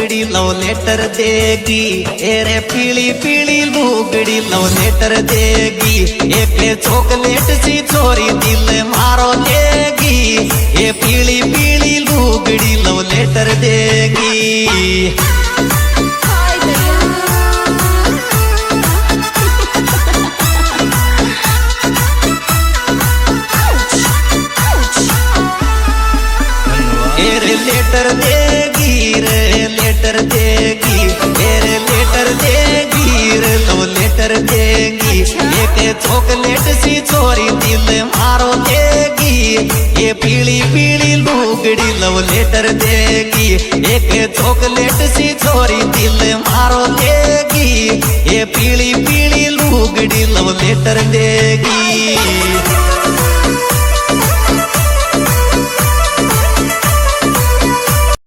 लुगड़ी love letter देगी, array पीली पीली लुगड़ी लव लेटर देगी। एक चॉकलेट सी छोरी दिल मारो लेगी, ये पीली पीली लुगड़ी लव लेटर देगी। लेटर देगी रे लेटर देगी, रे लेटर देगी रे लो लेटर देगी। एक चॉकलेट सी छोरी दिल मारो देगी, ये पीली पीली लुगड़ी लव लेटर देगी। एक चॉकलेट सी छोरी दिल मारो देगी, ये पीली पीली लुगड़ी लव लेटर देगी।